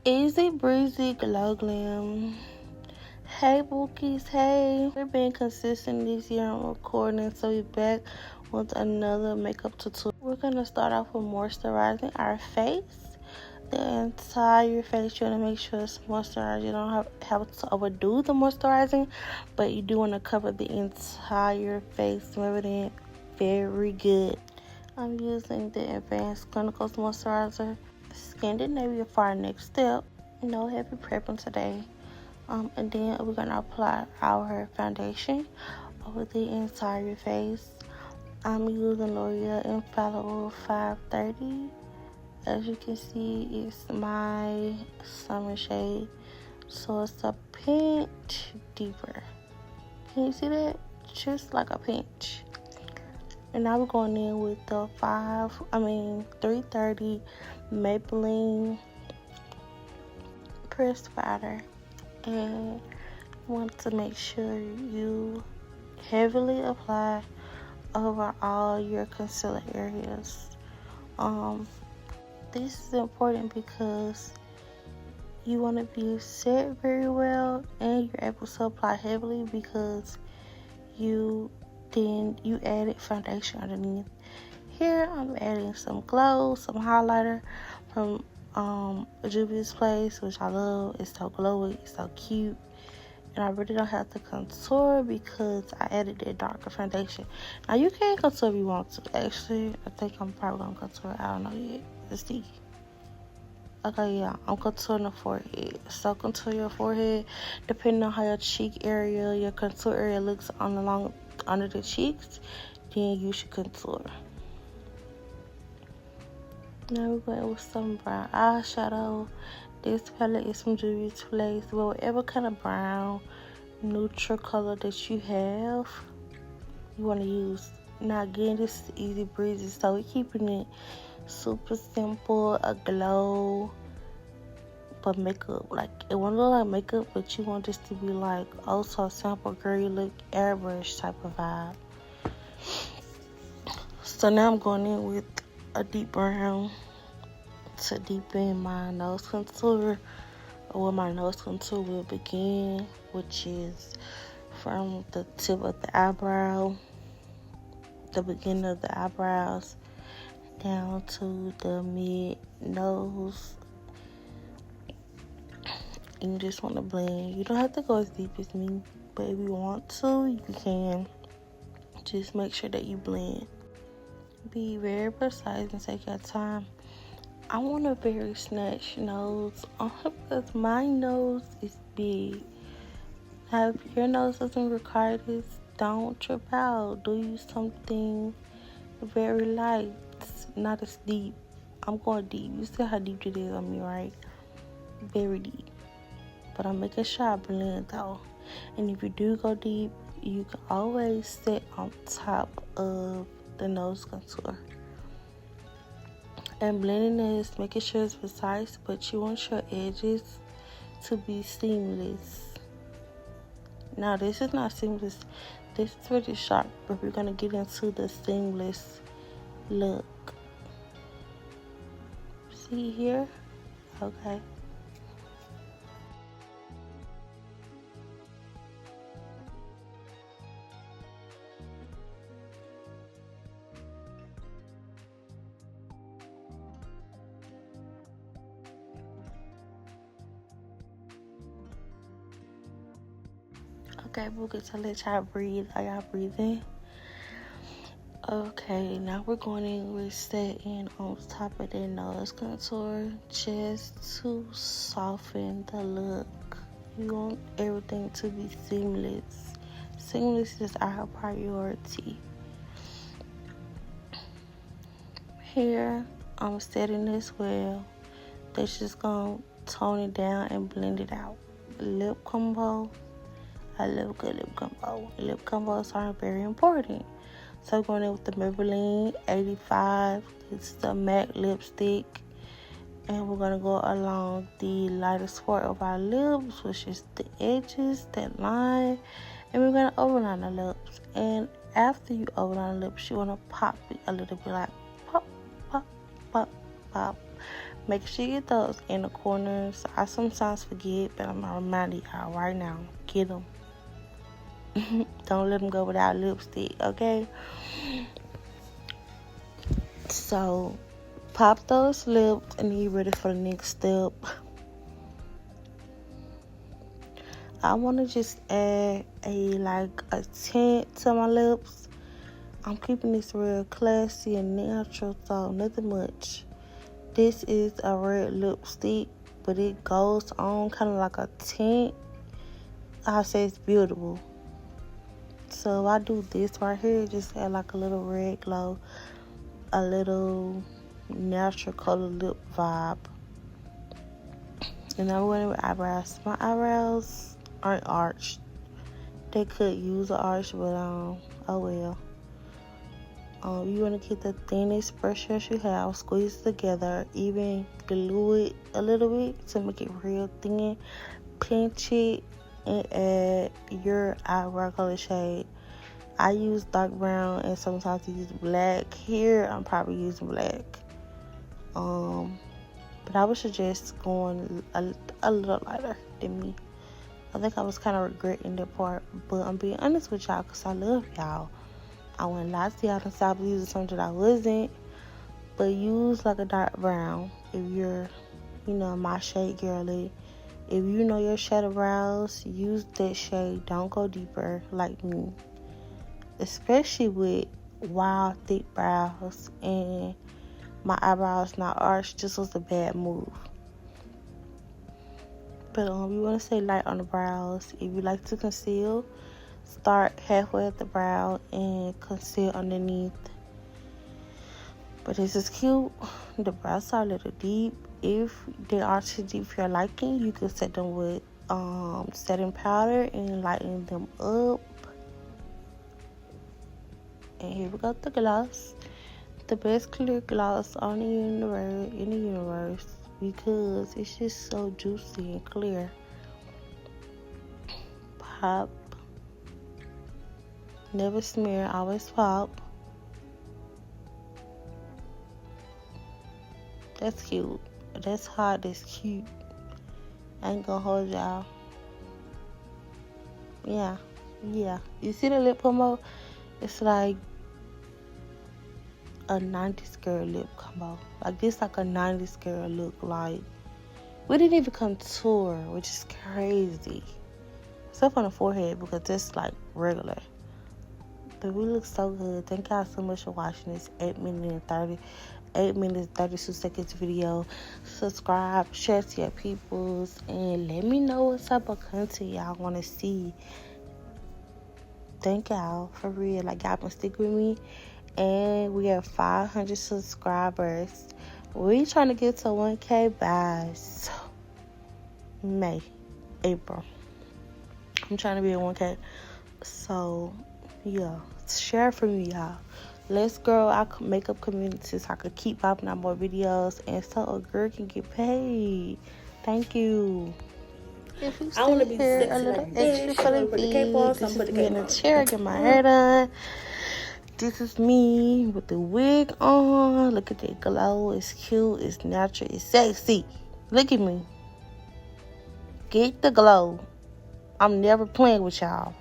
Easy breezy glow glam. Hey bookies, hey. We're being consistent this year on recording, so we're back with another makeup tutorial. We're gonna start off with moisturizing our face. The entire face, you want to make sure it's moisturized. You don't have to overdo the moisturizing, but you do want to cover the entire face. Remember that, very good. I'm using the Advanced Clinicals Moisturizer. Scandinavia for our next step. No heavy prepping today. And then we're gonna apply our foundation over the entire face. I'm using L'Oreal Infallible 530. As you can see, it's my summer shade, so it's a pinch deeper. Can you see that? Just like a pinch. And now we're going in with the 330 Maybelline pressed powder, and you want to make sure you heavily apply over all your concealer areas. This is important because you want to be set very well, and you're able to apply heavily because you added foundation underneath. Here I'm adding some glow, some highlighter from Juvias place, which I love. It's so glowy, it's so cute, and I really don't have to contour because I added that darker foundation. Now you can contour if you want to. Actually, I think I'm probably gonna contour. I don't know yet. Let's see. Okay, yeah, I'm contouring the forehead. So contour your forehead depending on how your cheek area, your contour area looks under the cheeks. Then you should contour. Now we're going with some brown eyeshadow. This palette is from Juvias place. Well, whatever kind of brown neutral color that you have, you want to use. Now again, this is easy breezy, so we're keeping it super simple, a glow, but makeup. Like, it won't look like makeup, but you want this to be like also a sample girly look, airbrush type of vibe. So now I'm going in with a deep brown to deepen my nose contour, or where my nose contour will begin, which is from the tip of the eyebrow, the beginning of the eyebrows, down to the mid nose. And you just want to blend. You don't have to go as deep as me, but if you want to, you can. Just make sure that you blend. Be very precise and take your time. I want a very snatched nose because my nose is big. Now, if your nose doesn't require this, don't trip out. Do use something very light, not as deep. I'm going deep. You see how deep it is on me, right? Very deep. But I'm making sure I blend though. And if you do go deep, you can always sit on top of the nose contour. And blending is making sure it's precise, but you want your edges to be seamless. Now this is not seamless. This is pretty sharp, but we're gonna get into the seamless look. See here? Okay. Okay, we'll get to let y'all breathe. Are y'all breathing? Okay, now we're going in with setting on top of their nose contour just to soften the look. You want everything to be seamless. Seamless is our priority. Here, I'm setting this well. That's just gonna tone it down and blend it out. Lip combo. I love good lip combo. Lip combos are very important. So I'm going in with the Maybelline 85. It's the matte lipstick. And we're going to go along the lightest part of our lips, which is the edges, that line. And we're going to overline the lips. And after you overline the lips, you want to pop it a little bit, like pop, pop, pop, pop. Make sure you get those in the corners. I sometimes forget, but I'm reminding y'all right now. Get them. Don't let them go without lipstick, okay? So, pop those lips and you ready for the next step. I want to just add a tint to my lips. I'm keeping this real classy and natural, so nothing much. This is a red lipstick, but it goes on kind of like a tint. I say it's beautiful. So if I do this right here, just add like a little red glow, a little natural color lip vibe. And I'm going with eyebrows. My eyebrows aren't arched. They could use an arch, but oh well. You want to get the thinnest brush that you have, squeeze it together, even glue it a little bit to make it real thin. Pinch it and add your eyebrow color shade. I use dark brown and sometimes I use black. Here I'm probably using black. But I would suggest going a little lighter than me. I think I was kind of regretting that part, but I'm being honest with y'all because I love y'all. I wouldn't lie to y'all and stop using something that I wasn't. But use like a dark brown if you're, my shade girly. If you know your shadow brows, use that shade. Don't go deeper like me. Especially with wild, thick brows and my eyebrows not arched. This was a bad move. But you want to stay light on the brows. If you like to conceal, start halfway at the brow and conceal underneath. But this is cute. The brows are a little deep. If they are too deep for your liking, you can set them with setting powder and lighten them up. And here we go, the gloss. The best clear gloss in the universe because it's just so juicy and clear. Pop. Never smear, always pop. That's cute. That's hot, that's cute. I ain't gonna hold y'all. Yeah. You see the lip combo? It's like a 90s girl lip combo. Like this, like a 90s girl look. Like we didn't even contour, which is crazy. Except on the forehead because that's like regular. But we look so good. Thank y'all so much for watching this 8 minutes 32 seconds video. Subscribe, share to your peoples, and let me know what type of content y'all want to see. Thank y'all for real. Like y'all been sticking with me, and we have 500 subscribers. We trying to get to 1K by April. I'm trying to be at 1K. So yeah, share for me, y'all. Let's grow our makeup community so I could keep popping out more videos and so a girl can get paid. Thank you. If you stay here a little extra for the video, this is me in the chair, get my hair done. This is me with the wig on. Look at that glow. It's cute, it's natural, it's sexy. Look at me. Get the glow. I'm never playing with y'all.